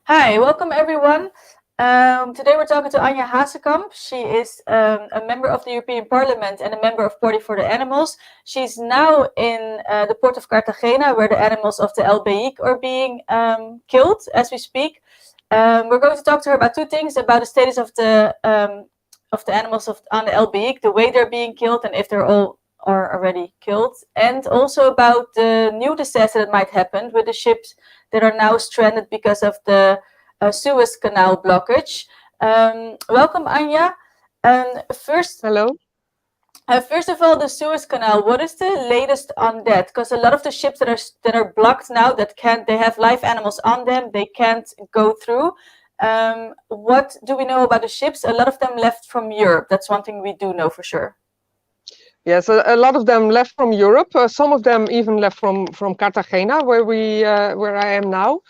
Hi, welcome everyone. Today we're talking to Anja Hazekamp. She is a member of the European Parliament and a member of Party for the Animals. She's now in the port of Cartagena, where the animals of the Elbeik are being killed as we speak. We're going to talk to her about two things: about the status of the animals on the Elbeik, the way they're being killed, and if they're all are already killed, and also about the new disaster that might happen with the ships that are now stranded because of the Suez Canal blockage. Welcome, Anja. Hello. First of all, the Suez Canal. What is the latest on that? Because a lot of the ships that are blocked now, they have live animals on them, they can't go through. What do we know about the ships? A lot of them left from Europe. That's one thing we do know for sure. Yes, a lot of them left from Europe. Some of them even left from Cartagena, where I am now.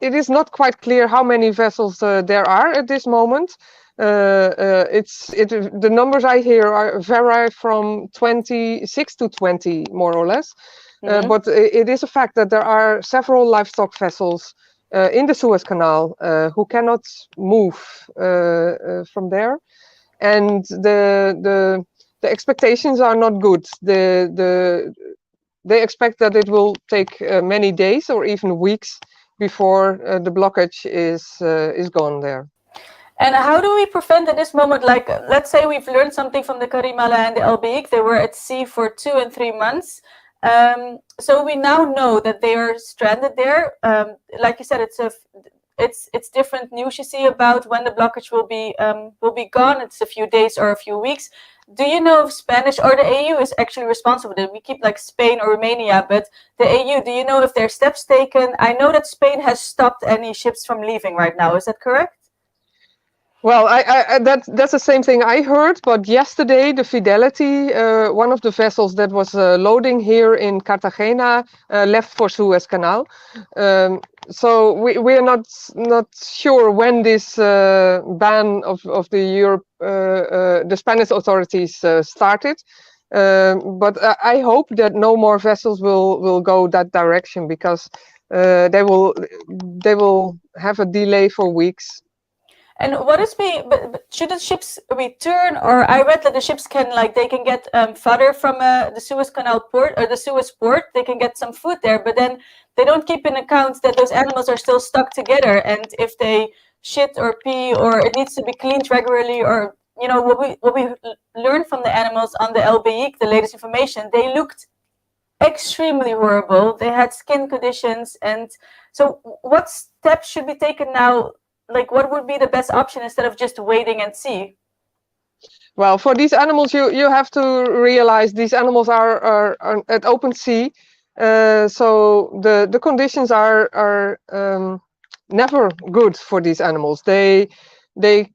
It is not quite clear how many vessels there are at this moment. The numbers I hear vary from 26 to 20, more or less. But it is a fact that there are several livestock vessels in the Suez Canal who cannot move from there. And the expectations are not good. They expect that it will take many days or even weeks before the blockage is gone there. And how do we prevent at this moment, like, let's say we've learned something from the Karimala and the Elbeik, they were at sea for 2 and 3 months. So we now know that they are stranded there. Like you said, it's different news you see about when the blockage will be gone. It's a few days or a few weeks. Do you know if Spanish or the EU is actually responsible? We keep like Spain or Romania, but the EU, do you know if there are steps taken? I know that Spain has stopped any ships from leaving right now. Is that correct? Well, that's the same thing I heard, but yesterday the Fidelity, one of the vessels that was loading here in Cartagena, left for Suez Canal. So we are not sure when this ban of the Spanish authorities started. But I hope that no more vessels will go that direction, because they will have a delay for weeks. And what is but should the ships return? Or I read that the ships can they can get fodder from the Suez Canal port or the Suez port. They can get some food there, but then they don't keep in account that those animals are still stuck together. And if they shit or pee, or it needs to be cleaned regularly, or what we learned from the animals on the Elbeik, the latest information, they looked extremely horrible. They had skin conditions, and so what steps should be taken now? Like, what would be the best option instead of just waiting and see? Well, for these animals, you have to realize these animals are at open sea, so the conditions are never good for these animals. They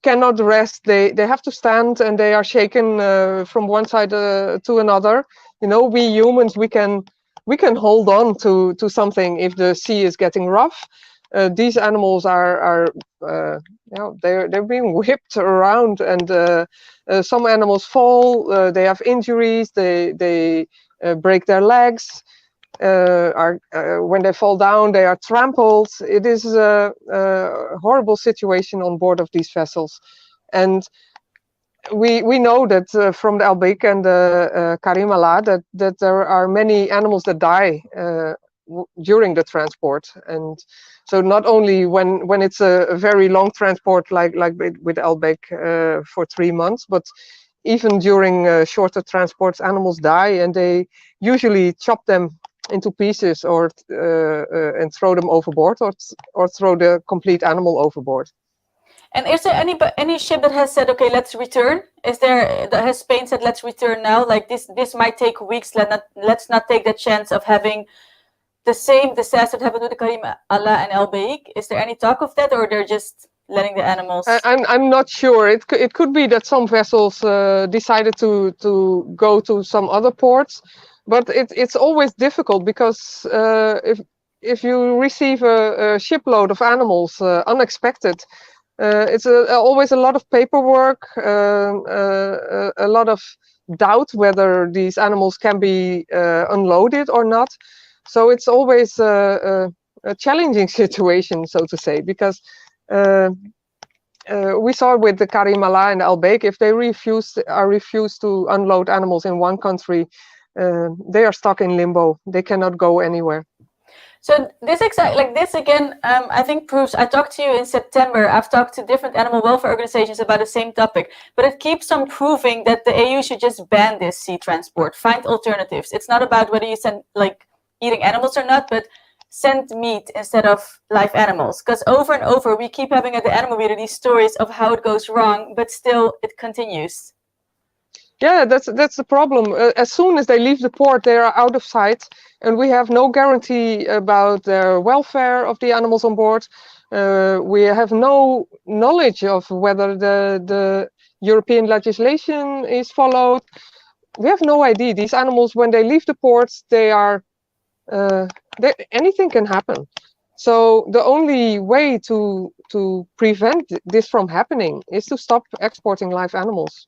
cannot rest. They have to stand, and they are shaken from one side to another. We humans, we can hold on to something if the sea is getting rough. These animals are they're being whipped around, and some animals fall. They have injuries. They break their legs. When they fall down, they are trampled. It is a horrible situation on board of these vessels, and we know that from the Elbeik and the Karimala that there are many animals that die during the transport. And so not only when it's a very long transport like with Elbeik for 3 months, but even during shorter transports, animals die, and they usually chop them into pieces or and throw them overboard, or throw the complete animal overboard. And is there any ship that has said, okay, let's return? Has Spain said, let's return now? Like, this might take weeks. Let's not take the chance of having the same disaster that happened with the Karimala and Elbeik. Is there any talk of that, or they're just letting the animals? I'm not sure. It could be that some vessels decided to go to some other ports, but it's always difficult, because if you receive a shipload of animals unexpected, it's always a lot of paperwork, a lot of doubt whether these animals can be unloaded or not. So it's always challenging situation, so to say, because we saw with the Karimala and Elbeik, if they refuse to unload animals in one country, they are stuck in limbo. They cannot go anywhere. So this again, I think proves. I talked to you in September. I've talked to different animal welfare organizations about the same topic, but it keeps on proving that the EU should just ban this sea transport. Find alternatives. It's not about whether you send eating animals or not, but send meat instead of live animals. Because over and over we keep having at the animal meter these stories of how it goes wrong, but still it continues. Yeah, that's the problem. As soon as they leave the port, they are out of sight, and we have no guarantee about the welfare of the animals on board. We have no knowledge of whether the European legislation is followed. We have no idea. These animals, when they leave the ports, anything can happen. So the only way to prevent this from happening is to stop exporting live animals.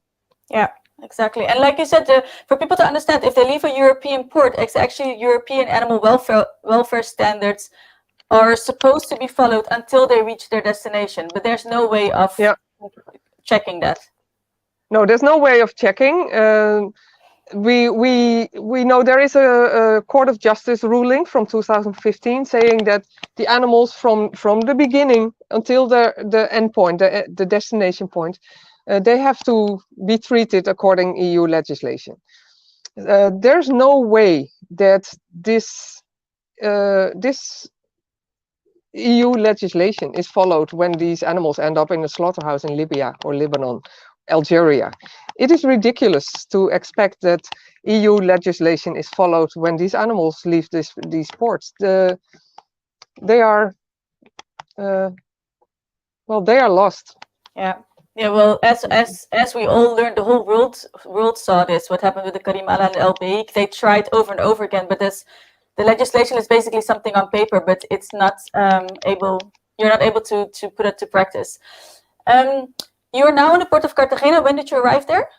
Yeah. Exactly. And like you said, for people to understand, if they leave a European port, it's actually European animal welfare standards are supposed to be followed until they reach their destination. But there's no way of checking that. No, there's no way of checking. We know there is a Court of Justice ruling from 2015 saying that the animals from the beginning until the end point, the destination point, they have to be treated according EU legislation. There's no way that this EU legislation is followed when these animals end up in a slaughterhouse in Libya or Lebanon, Algeria. It is ridiculous to expect that EU legislation is followed when these animals leave these ports. They are lost. Yeah. Yeah, well, as we all learned, the whole world saw this. What happened with the Karimala and the Elbeik? They tried over and over again, but the legislation is basically something on paper, but it's not able. You're not able to put it to practice. You are now in the port of Cartagena. When did you arrive there?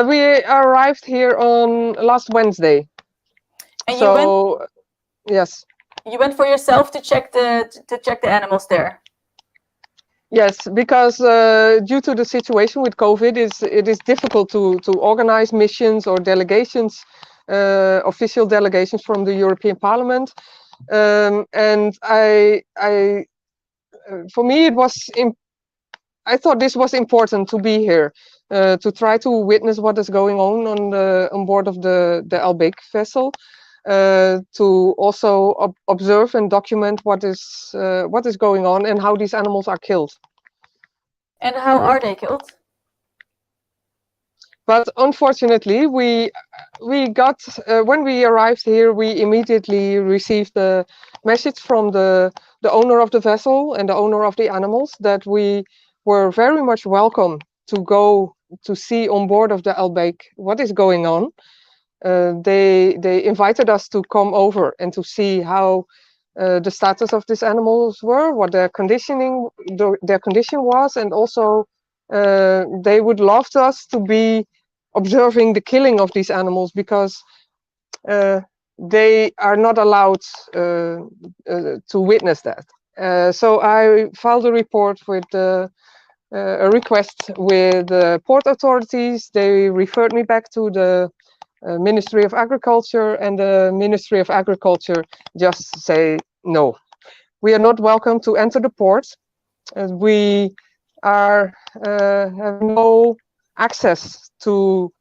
We arrived here on last Wednesday. And yes. You went for yourself to check the animals there. Yes, because due to the situation with COVID, it is difficult to organize missions or delegations, official delegations from the European Parliament. And for me, I thought this was important to be here, to try to witness what is going on board of the Elbeik vessel, to also observe and document what is going on and how these animals are killed. And how are they killed? But unfortunately, we got when we arrived here, we immediately received the message from the owner of the vessel and the owner of the animals that we were very much welcome to go to see on board of the Elbeik what is going on. They invited us to come over and to see how the status of these animals were, what their condition was, and also they would love us to be observing the killing of these animals because they are not allowed to witness that. So I filed a report with a request with the port authorities. They referred me back to the Ministry of Agriculture, and the Ministry of Agriculture just say no. We are not welcome to enter the port. We have no access to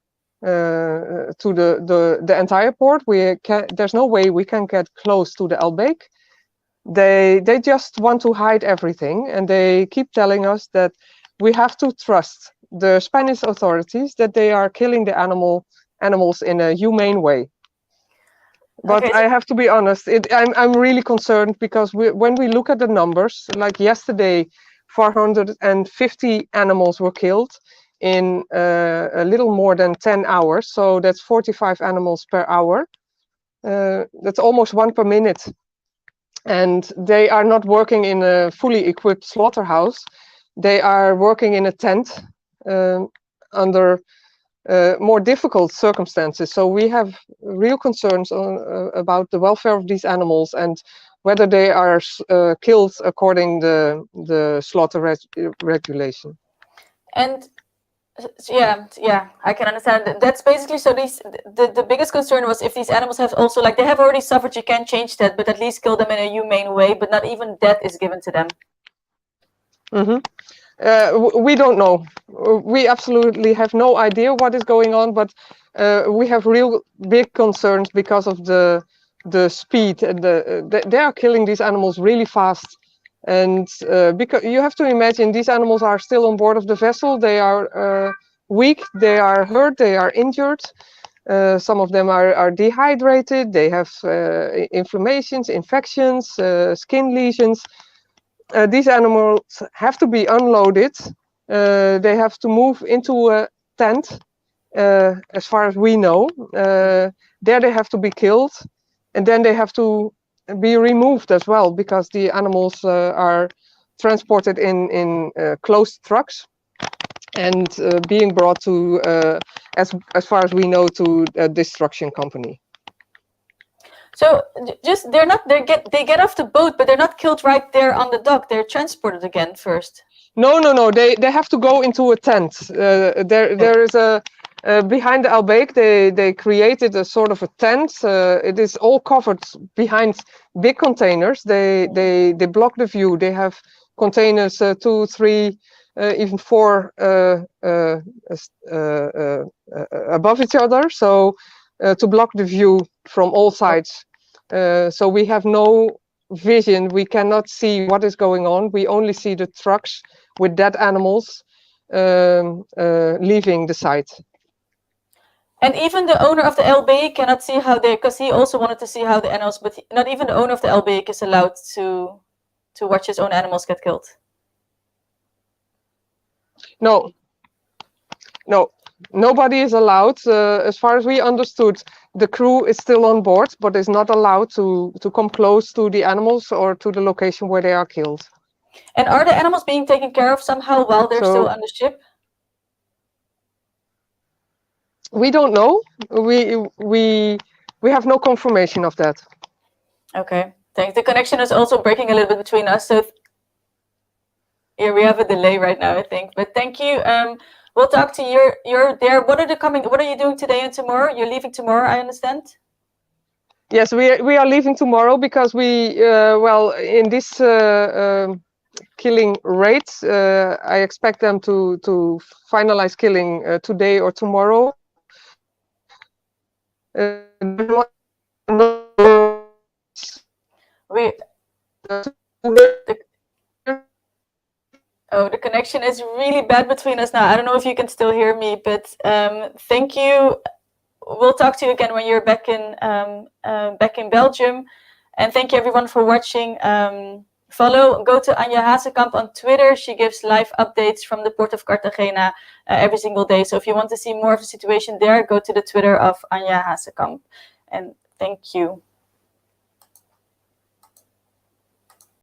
the entire port. There's no way we can get close to the Elbeik. They just want to hide everything, and they keep telling us that we have to trust the Spanish authorities that they are killing the animals in a humane way. But okay, I have to be honest, I'm really concerned because when we look at the numbers, like yesterday, 450 animals were killed in a little more than 10 hours. So that's 45 animals per hour. That's almost one per minute. And they are not working in a fully equipped slaughterhouse. They are working in a tent under more difficult circumstances. So we have real concerns about the welfare of these animals and whether they are killed according the slaughter regulation. And yeah, I can understand that. That's basically, so the biggest concern was if these animals have also, like, they have already suffered, you can't change that, but at least kill them in a humane way, but not even that is given to them. We don't know. We absolutely have no idea what is going on, but we have real big concerns because of the speed and they are killing these animals really fast. And because you have to imagine these animals are still on board of the vessel, they are weak, they are hurt, they are injured. Some of them are dehydrated, they have inflammations, infections, skin lesions. These animals have to be unloaded. They have to move into a tent, as far as we know. There they have to be killed, and then they have to be removed as well, because the animals are transported in closed trucks and being brought to, as far as we know, to a destruction company. So just they get off the boat, but they're not killed right there on the dock. They're transported again first. No. They have to go into a tent. There is a behind the Elbeik. They created a sort of a tent. It is all covered behind big containers. They block the view. They have containers 2, 3, even 4 above each other. So to block the view from all sides. So we have no vision. We cannot see what is going on. We only see the trucks with dead animals leaving the site. And even the owner of the Elbeik cannot see how they, because he also wanted to see how the animals, but not even the owner of the Elbeik is allowed to watch his own animals get killed. No, nobody is allowed. As far as we understood, the crew is still on board, but is not allowed to come close to the animals or to the location where they are killed. And are the animals being taken care of somehow while they're still on the ship? We don't know. We have no confirmation of that. Okay, thanks. The connection is also breaking a little bit between us, so yeah, we have a delay right now, I think. But thank you. We'll talk to you. You're there. What are you doing today and tomorrow? You're leaving tomorrow, I understand. Yes, we are leaving tomorrow because we well, in this killing rates, I expect them to finalize killing today or tomorrow. The connection is really bad between us now. I don't know if you can still hear me, but thank you. We'll talk to you again when you're back in Belgium. And thank you everyone for watching. Go to Anja Hazekamp on Twitter. She gives live updates from the port of Cartagena every single day. So if you want to see more of the situation there, go to the Twitter of Anja Hazekamp. And thank you.